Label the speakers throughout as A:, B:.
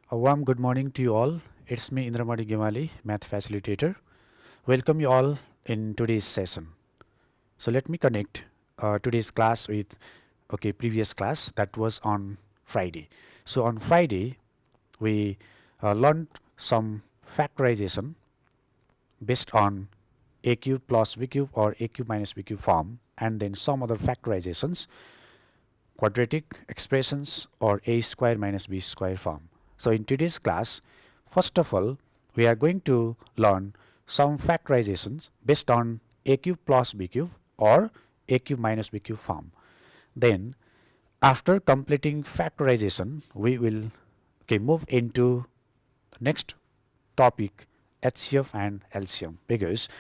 A: A warm good morning to you all. It's me Indramadi Gemali, Math Facilitator. Welcome you all in today's session. So let me connect today's class with previous class that was on Friday. So on Friday we learned some factorization based on a cube plus b cube or a cube minus b cube form, and then some other factorizations, quadratic expressions or a square minus b square form. So in today's class, first of all, we are going to learn some factorizations based on a cube plus b cube or a cube minus b cube form. Then after completing factorization, we will move into the next topic, HCF and LCM, because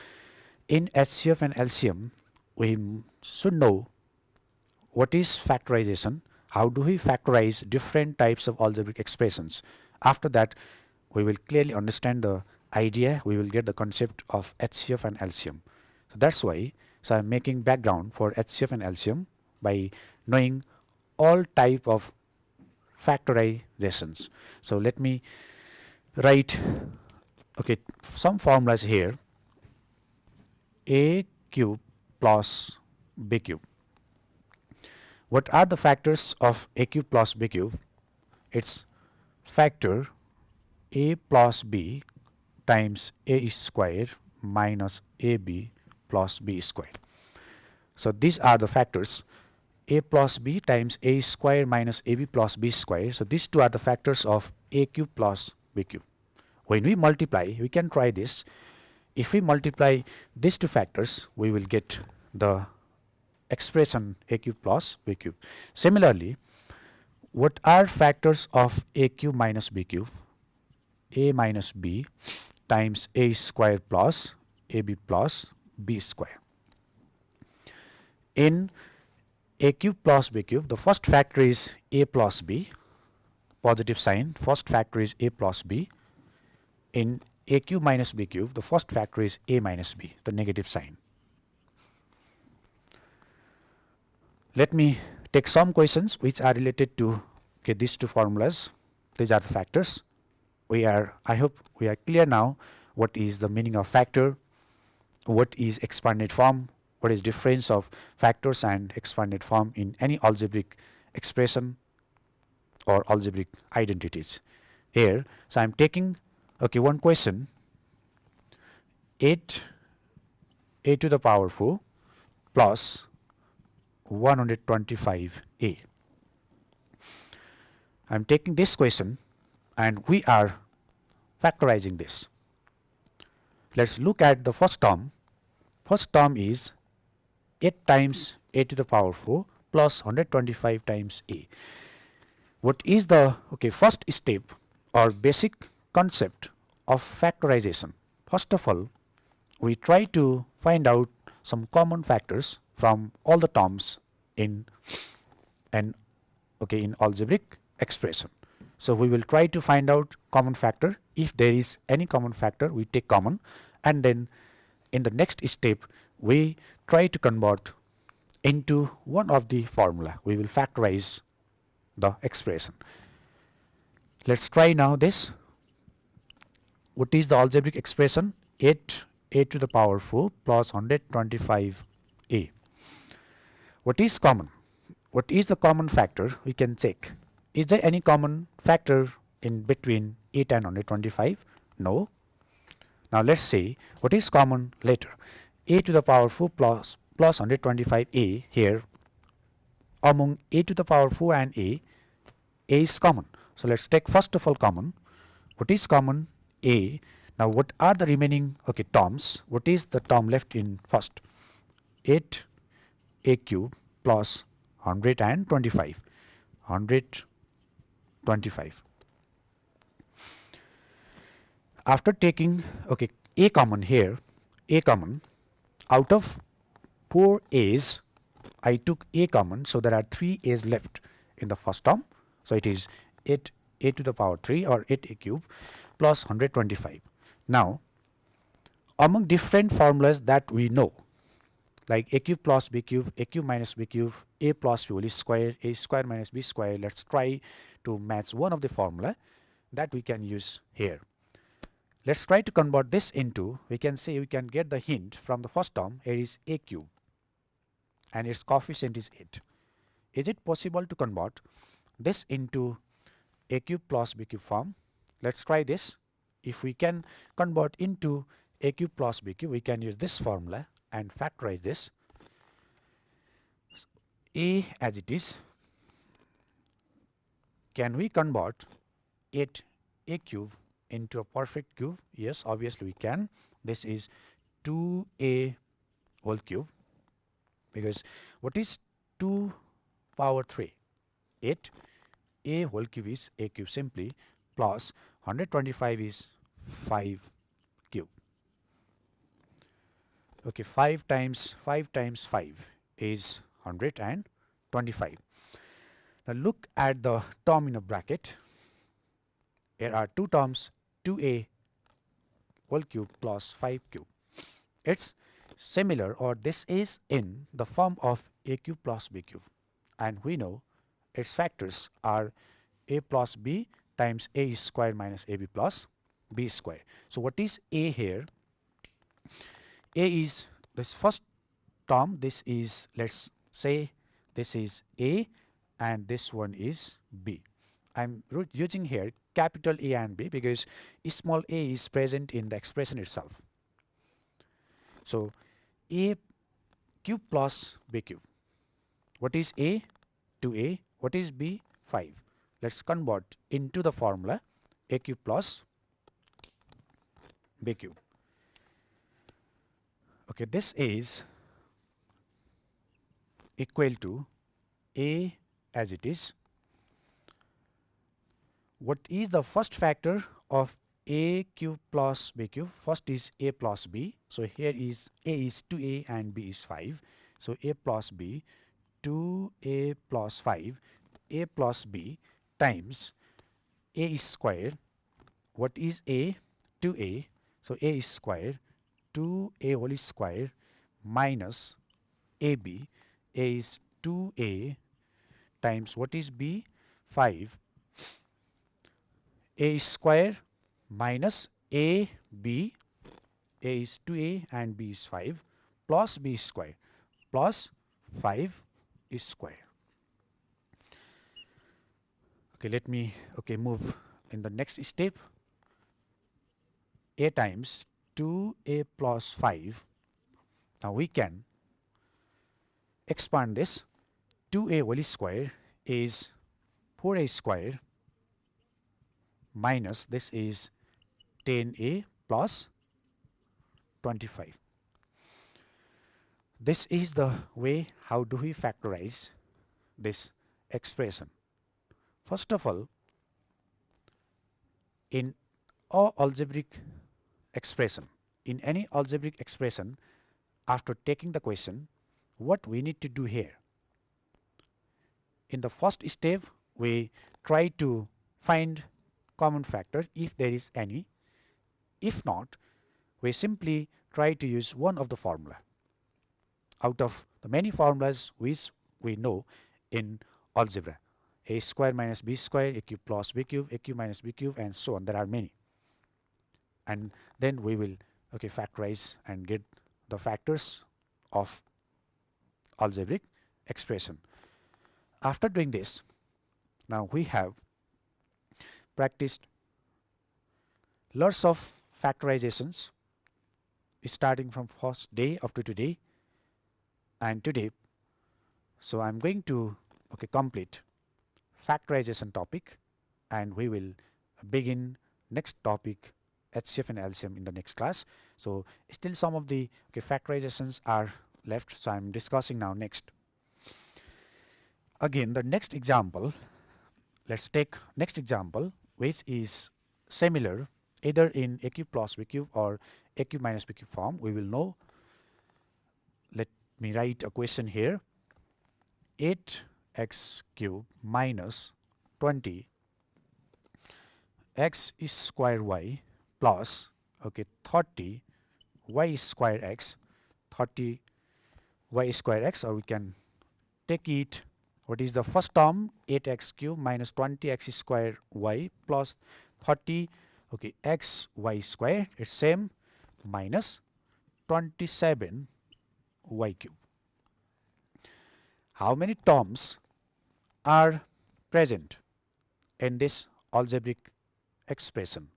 A: in HCF and LCM we should know what is factorization, how do we factorize different types of algebraic expressions. After that, we will clearly understand the idea, we will get the concept of HCF and LCM. So that's why I'm making background for HCF and LCM by knowing all type of factorizations. So let me write some formulas here. A cube plus b cube. What are the factors of a cube plus b cube? It's factor a plus b times a square minus ab plus b square. So these are the factors, a plus b times a square minus ab plus b square. So these two are the factors of a cube plus b cube. When we multiply, we can try this. If we multiply these two factors, we will get the expression a cube plus b cube. Similarly, what are factors of a cube minus b cube? A minus b times a square plus ab plus b square. In a cube plus b cube, the first factor is a plus b, positive sign. First factor is a plus b. In a cube minus b cube, the first factor is a minus b, the negative sign. Let me take some questions which are related to these two formulas. These are the factors. I hope we are clear now what is the meaning of factor, what is expanded form, what is difference of factors and expanded form in any algebraic expression or algebraic identities. Here, so I am taking one question, 8 a to the power 4 plus 125a. I am taking this question and we are factorizing this. Let's look at the first term. First term is 8 times a to the power 4 plus 125 times a. What is the first step or basic concept of factorization? First of all, we try to find out some common factors from all the terms in algebraic expression. So we will try to find out common factor. If there is any common factor, we take common, and then in the next step we try to convert into one of the formula. We will factorize the expression. Let's try now this. What is the algebraic expression? 8 a to the power 4 plus 125 a. What is common? What is the common factor? We can check. Is there any common factor in between 8 and 125? No. Now let's say what is common later. A to the power 4 plus 125a. Here among a to the power 4 and a is common. So let's take first of all common. What is common? A. Now what are the remaining terms? What is the term left in first? 8 a cube plus 125. After taking a common here, a common, out of 4 a's, I took a common, so there are 3 a's left in the first term. So it is 8 a to the power 3 or 8 a cube plus 125. Now among different formulas that we know, like a cube plus b cube, a cube minus b cube, a plus b whole square, a square minus b square, let's try to match one of the formula. that we can use here. Let's try to convert this into, we can say we can get the hint from the first term. Here is a cube and its coefficient is 8. Is it possible to convert this into a cube plus b cube form? Let's try this. If we can convert into a cube plus b cube, we can use this formula and factorize this. A as it is. Can we convert 8a cube into a perfect cube? Yes, obviously we can. This is 2a whole cube, because what is 2 power 3? 8. A whole cube is a cube simply, plus 125 is 5 cube. Okay, 5 times 5 is 125. Now look at the term in a bracket. There are two terms, 2a whole cube plus 5 cube. It's similar, or this is in the form of a cube plus b cube, and we know its factors are a plus b times a square minus ab plus b square. So what is a here? A is this first term. This is, let's say this is a and this one is b. I'm using here capital A and B because small a is present in the expression itself. So a cube plus b cube. What is a? 2a. What is b? 5. Let's convert into the formula a cube plus b cube. Okay, this is equal to a as it is. What is the first factor of a cube plus b cube? First is a plus b. So here is a is 2a and b is 5. So a plus b, 2a plus 5, a plus b times a is square. What is a? 2a. So a is square, 2a whole is square minus ab. A is 2a times what is b? 5. A is square minus a b. A is 2a and b is 5 plus b square plus 5 is square. Okay, let me move in the next step. A times 2a plus 5. Now we can expand this. 2a whole square is 4a square minus this is 10a plus 25. This is the way how do we factorize this expression. First of all, in all algebraic expression, in any algebraic expression, after taking the question, what we need to do here? In the first step, we try to find common factor if there is any. If not, we simply try to use one of the formula out of the many formulas which we know in algebra. A square minus b square, a cube plus b cube, a cube minus b cube, and so on. There are many. And then we will factorize and get the factors of algebraic expression. After doing this, now we have practiced lots of factorizations starting from first day up to today and today. So I'm going to complete factorization topic, and we will begin next topic HCF and LCM in the next class. So still some of the factorizations are left, so I'm discussing now next. Again, the next example, let's take next example which is similar either in a cube plus b cube or a cube minus b cube form. We will know. Let me write a question here. 8x cube minus 20 x is square y plus 30 y square x, 30 y square x, or we can take it, what is the first term? 8x cube minus 20x square y plus 30 okay x y square, it's same, minus 27 y cube. How many terms are present in this algebraic expression?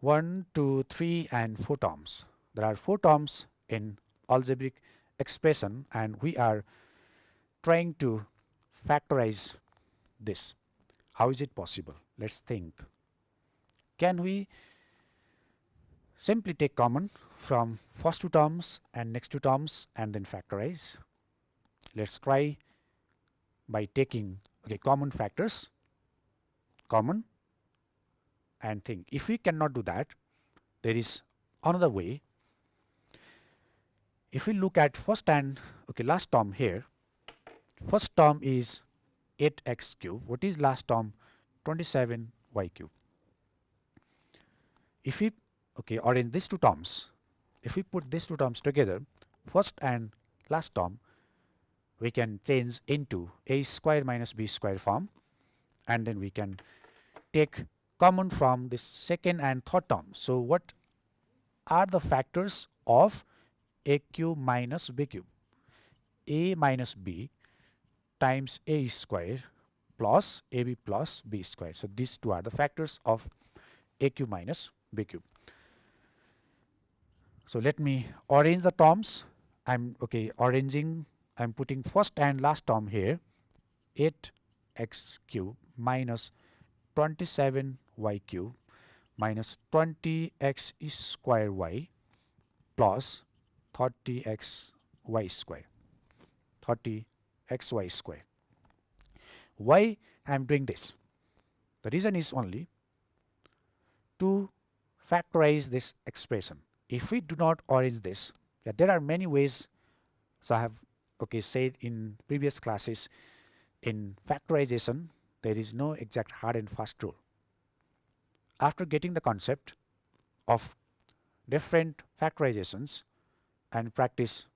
A: 1, 2, 3 and 4 terms. There are 4 terms in algebraic expression and we are trying to factorize this. How is it possible? Let's think. Can we simply take common from first 2 terms and next 2 terms and then factorize? Let's try by taking common factors, common, and think. If we cannot do that, there is another way. If we look at first and last term here, first term is 8x cube. What is last term? 27y cube. If we arrange these 2 terms, if we put these 2 terms together, first and last term, we can change into a square minus b square form, and then we can take common from this second and third term. So what are the factors of a cube minus b cube? A minus b times a square plus ab plus b square. So these 2 are the factors of a cube minus b cube. So let me arrange the terms. I'm putting first and last term here, 8x cube minus 27y cube minus 20x square y plus 30xy square, 30xy square. Why I am doing this? The reason is only to factorize this expression. If we do not arrange this, there are many ways. So I have said in previous classes, in factorization there is no exact hard and fast rule. After getting the concept of different factorizations and practice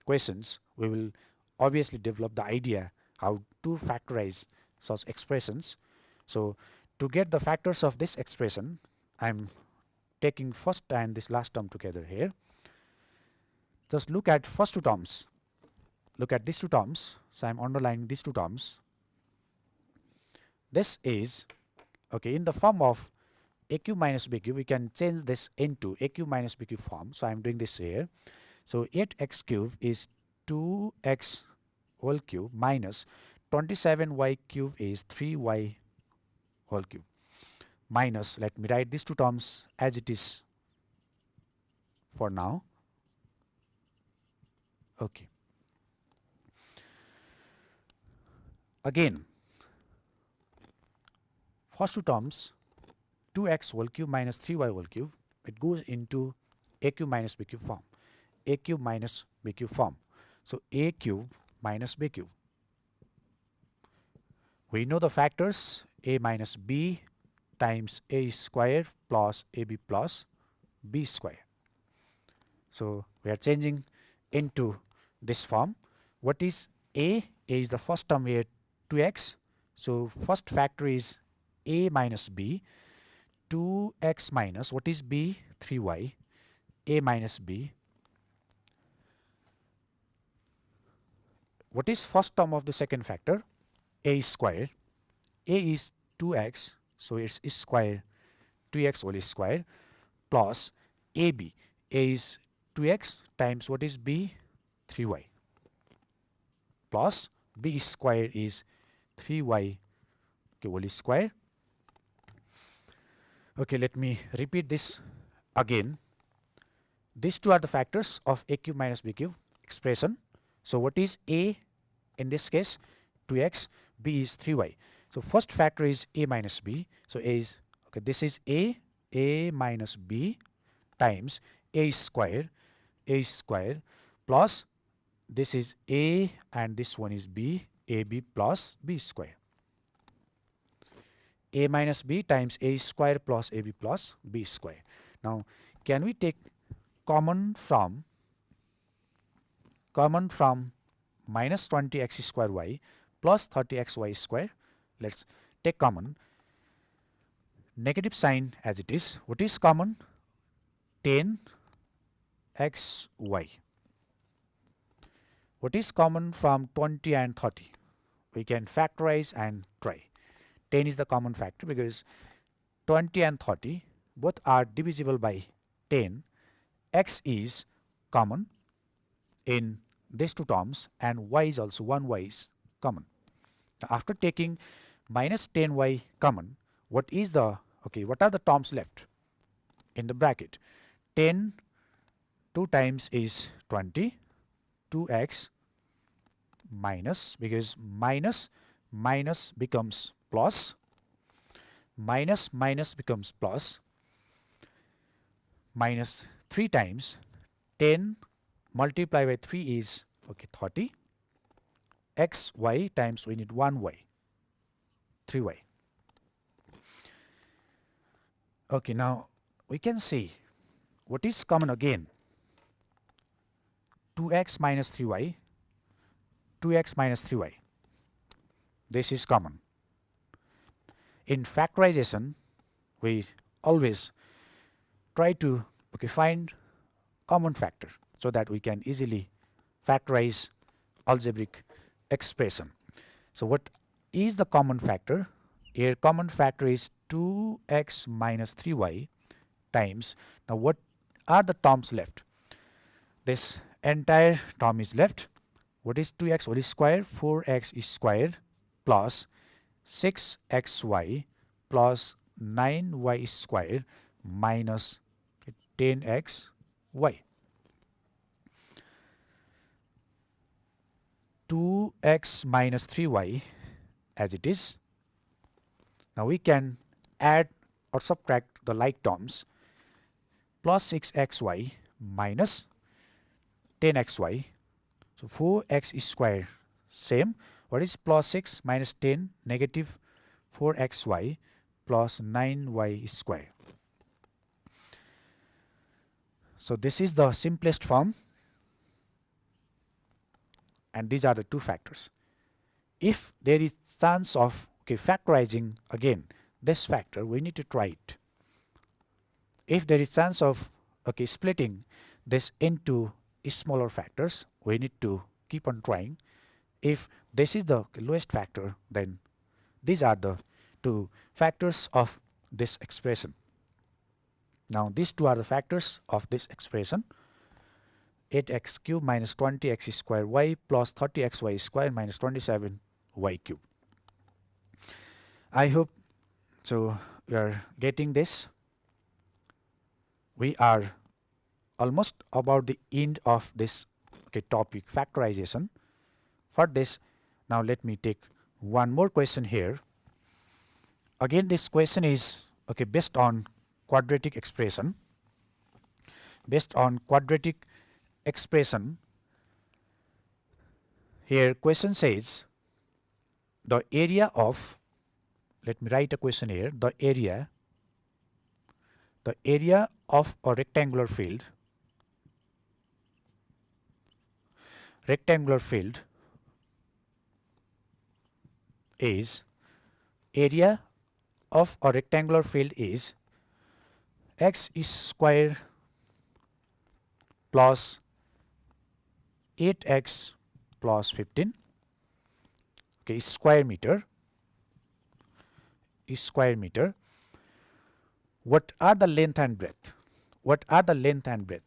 A: questions, we will obviously develop the idea how to factorize such expressions. So to get the factors of this expression, I'm taking first and this last term together here. Just look at first 2 terms. Look at these 2 terms. So I'm underlining these 2 terms. This is in the form of a cube minus b cube. We can change this into a cube minus b cube form. So I'm doing this here. So 8x cube is 2x whole cube minus 27y cube is 3y whole cube minus, let me write these 2 terms as it is for now. Okay. Again, first 2 terms, 2x whole cube minus 3y whole cube, it goes into a cube minus b cube form. A cube minus b cube form. So a cube minus b cube. We know the factors, a minus b times a square plus ab plus b square. So we are changing into this form. What is a? A is the first term here, 2x. So first factor is a minus b. 2x minus, what is b? 3y. A minus b. What is first term of the second factor? A square. A is 2x, so it's square 2x whole square plus ab. A is 2x times what is b? 3y plus b square is 3y whole square. Okay, let me repeat this again. These 2 are the factors of a cube minus b cube expression. So what is a in this case? 2x, b is 3y. So first factor is a minus b. So a is this is a minus b times a square plus this is a and this one is b, ab plus b square. A minus b times a square plus ab plus b square. Now can we take common from minus 20x square y plus 30xy square? Let's take common. negative sign as it is. What is common? 10xy. What is common from 20 and 30? We can factorize and try. 10 is the common factor because 20 and 30 both are divisible by 10. X is common in these two terms and y is also 1y is common. Now after taking minus 10y common, what are the terms left in the bracket? 10 2 times is 20, 2x minus, because minus becomes plus, minus becomes plus, minus 3 times 10 multiplied by 3 is 30, xy times we need 1y, 3y. Okay, now we can see what is common again. 2x minus 3y, 2x minus 3y. This is common. In factorization, we always try to find common factor so that we can easily factorize algebraic expression. So what is the common factor? Here common factor is 2x minus 3y times. Now what are the terms left? This entire term is left. What is 2x whole square? 4x is squared plus 6xy plus 9y squared minus 10xy. 2x minus 3y as it is. Now we can add or subtract the like terms. Plus 6xy minus 10xy. So 4x is square same. What is plus 6 minus 10? Negative 4xy plus 9y square. So this is the simplest form, and these are the two factors. If there is chance of factorizing again this factor, we need to try it. If there is chance of splitting this into smaller factors, we need to keep on trying. If this is the lowest factor, then these are the two factors of this expression. Now these two are the factors of this expression. 8x cube minus 20x square y plus 30xy square minus 27y cube. I hope so we are getting this. We are almost about the end of this topic, factorization. For this, now let me take one more question here. Again, this question is based on quadratic expression. Based on quadratic expression, here question says the area of, let me write a question here, the area of a rectangular field is, area of a rectangular field is x square plus 8x plus 15 square meter. What are the length and breadth?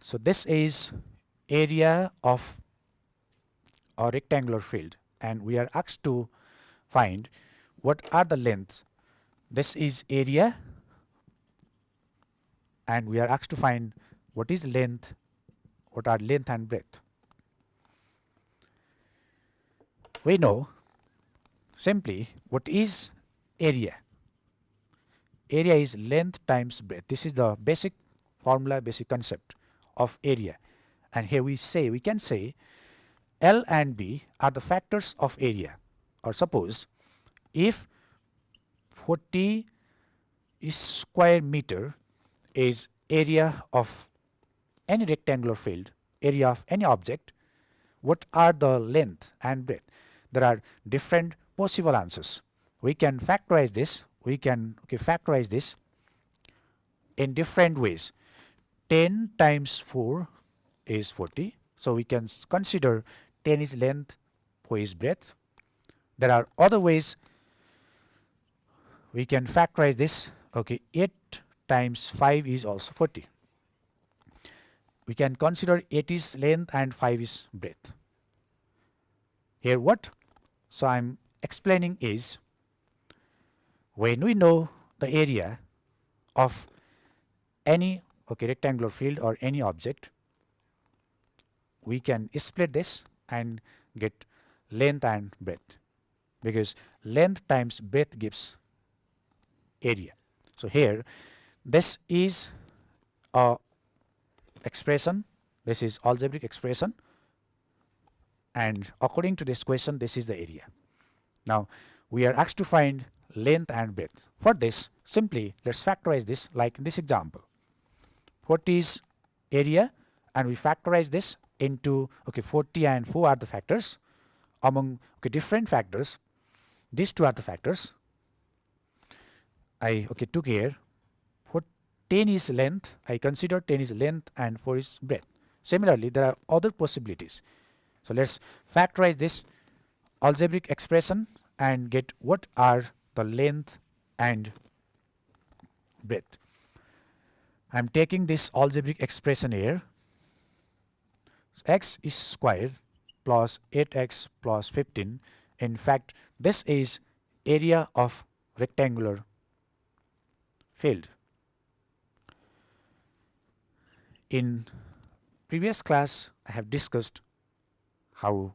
A: So this is area of a rectangular field, and we are asked to find what are the lengths. This is area, and we are asked to find what is length, what are length and breadth. We know simply what is area. Area is length times breadth. This is the basic formula, basic concept of area. And here we can say L and B are the factors of area. Or suppose if 40 square meter is area of any rectangular field, area of any object, what are the length and breadth? There are different possible answers. We can factorize this. We can factorize this. in different ways. 10 times 4 is 40. So we can consider 10 is length, 4 is breadth. There are other ways we can factorize this. Okay, 8 times 5 is also 40. We can consider 8 is length and 5 is breadth. Here what? So I'm explaining is, when we know the area of any rectangular field or any object, we can split this and get length and breadth, because length times breadth gives area. So here this is a expression, this is algebraic expression, and according to this question this is the area. Now we are asked to find length and breadth. For this, simply let's factorize this like in this example. What is area, and we factorize this into 40 and 4 are the factors. Among different factors, these two are the factors. I took here 10 is length, I consider 10 is length and 4 is breadth. Similarly, there are other possibilities. So let's factorize this algebraic expression and get what are the length and breadth. I am taking this algebraic expression here. So x is square plus 8x plus 15. In fact, this is area of rectangular field. In previous class, I have discussed how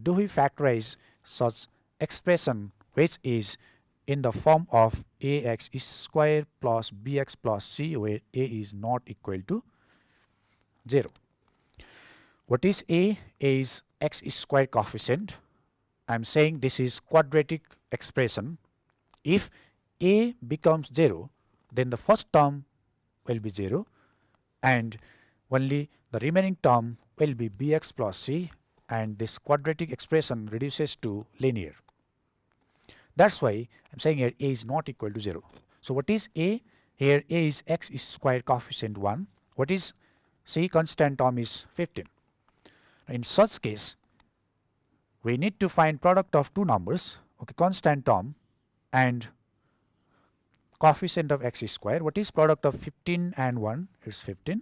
A: do we factorize such expression which is in the form of ax is square plus bx plus c, where a is not equal to 0. What is a? A is x is square coefficient. I am saying this is quadratic expression. If a becomes 0, then the first term will be 0 and only the remaining term will be bx plus c, and this quadratic expression reduces to linear. That's why I'm saying here a is not equal to 0. So what is a? Here a is x is square coefficient 1. What is c? Constant term is 15. In such case, we need to find product of two numbers, constant term and coefficient of x is square. What is product of 15 and 1? It's 15.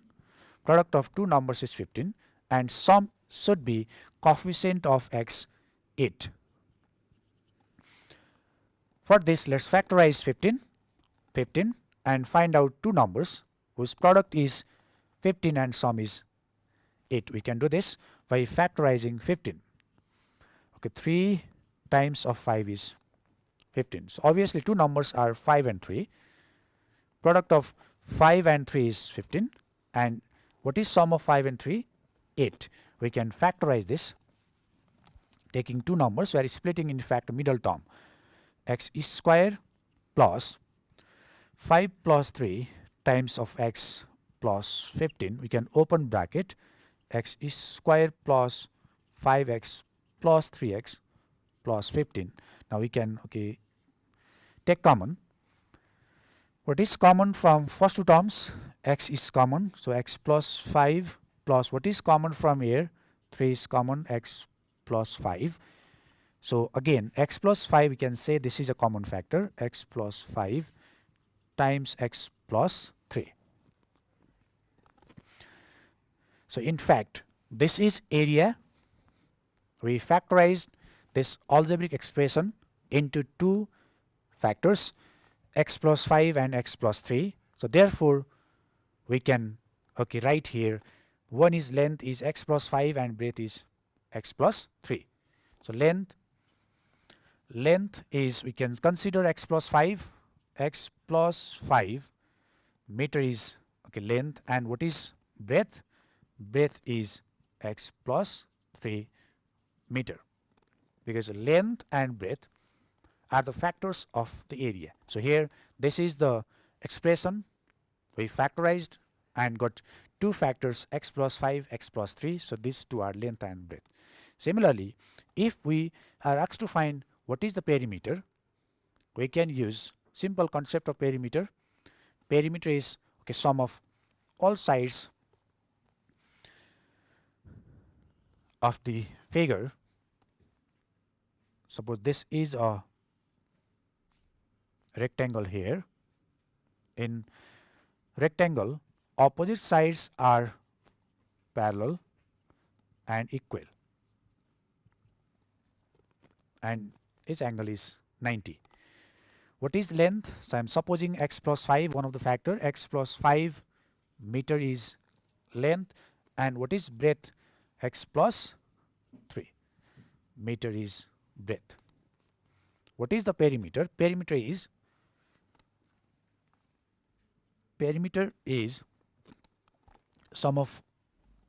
A: Product of two numbers is 15, and sum should be coefficient of x 8. For this, let's factorize 15 and find out two numbers whose product is 15 and sum is 8. We can do this by factorizing 15. 3 times of 5 is 15. So obviously two numbers are 5 and 3. Product of 5 and 3 is 15. And what is sum of 5 and 3? 8. We can factorize this. Taking two numbers, we are splitting in fact middle term. X is square plus 5 plus 3 times of x plus 15. We can open bracket. X is square plus 5x plus 3x plus 15. Now we can take common. What is common from first two terms? X is common, so x plus 5 plus what is common from here? 3 is common, x plus 5. So again x plus 5, we can say this is a common factor, x plus 5 times x plus 3. So in fact this is area. We factorized this algebraic expression into two factors, x plus 5 and x plus 3. So therefore we can write here one is length is x plus 5 and breadth is x plus 3. So length is, we can consider x plus 5 meter is length, and what is breadth? Breadth is x plus 3 meter, because length and breadth are the factors of the area. So here this is the expression we factorized and got two factors, x plus 5, x plus 3. So these two are length and breadth. Similarly, if we are asked to find what is the perimeter, we can use simple concept of perimeter. perimeter is okay sum of all sides of the figure. Suppose this is a rectangle here. In rectangle, opposite sides are parallel and equal, and its angle is 90. What is length? So I am supposing x plus 5, one of the factor, x plus 5 meter is length, and what is breadth? X plus 3 meter is breadth. What is the perimeter? Perimeter is sum of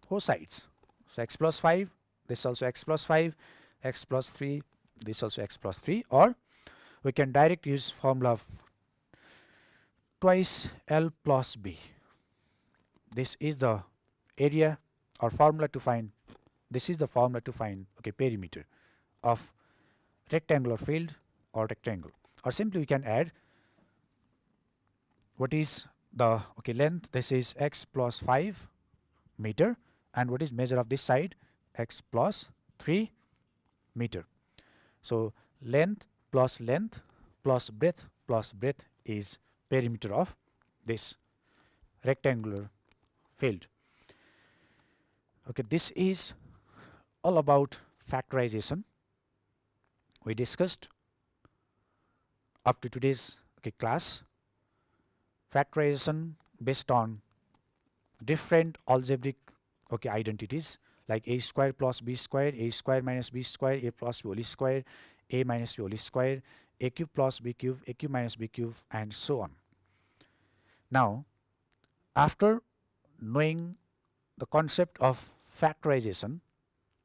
A: four sides. So x plus 5, this also x plus 5, x plus 3, this also x plus 3, or we can direct use formula of twice L plus B. This is the area or formula to find, this is the formula to find okay perimeter of rectangular field or rectangle. Or simply we can add what is the okay length, this is x plus 5 meter, and what is measure of this side, x plus 3 meter. So length plus breadth is perimeter of this rectangular field. Okay, this is all about factorization. We discussed up to today's class factorization based on different algebraic identities like a square plus b square, a square minus b square, a plus b whole square, a minus b whole square, a cube plus b cube, a cube minus b cube, and so on. Now, after knowing the concept of factorization,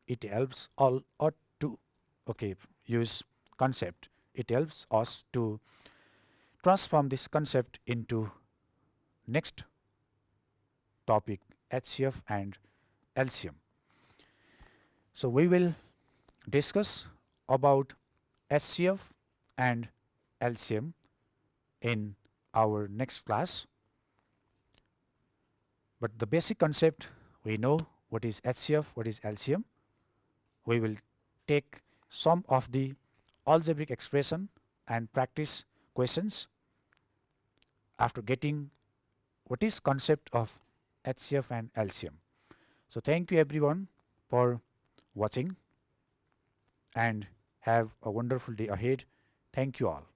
A: it helps all or to use concept. It helps us to transform this concept into next topic, HCF and LCM. So we will discuss about HCF and LCM in our next class. But the basic concept, we know what is HCF, what is LCM. We will take some of the algebraic expression and practice questions after getting what is concept of HCF and LCM. So thank you everyone for watching and have a wonderful day ahead. Thank you all.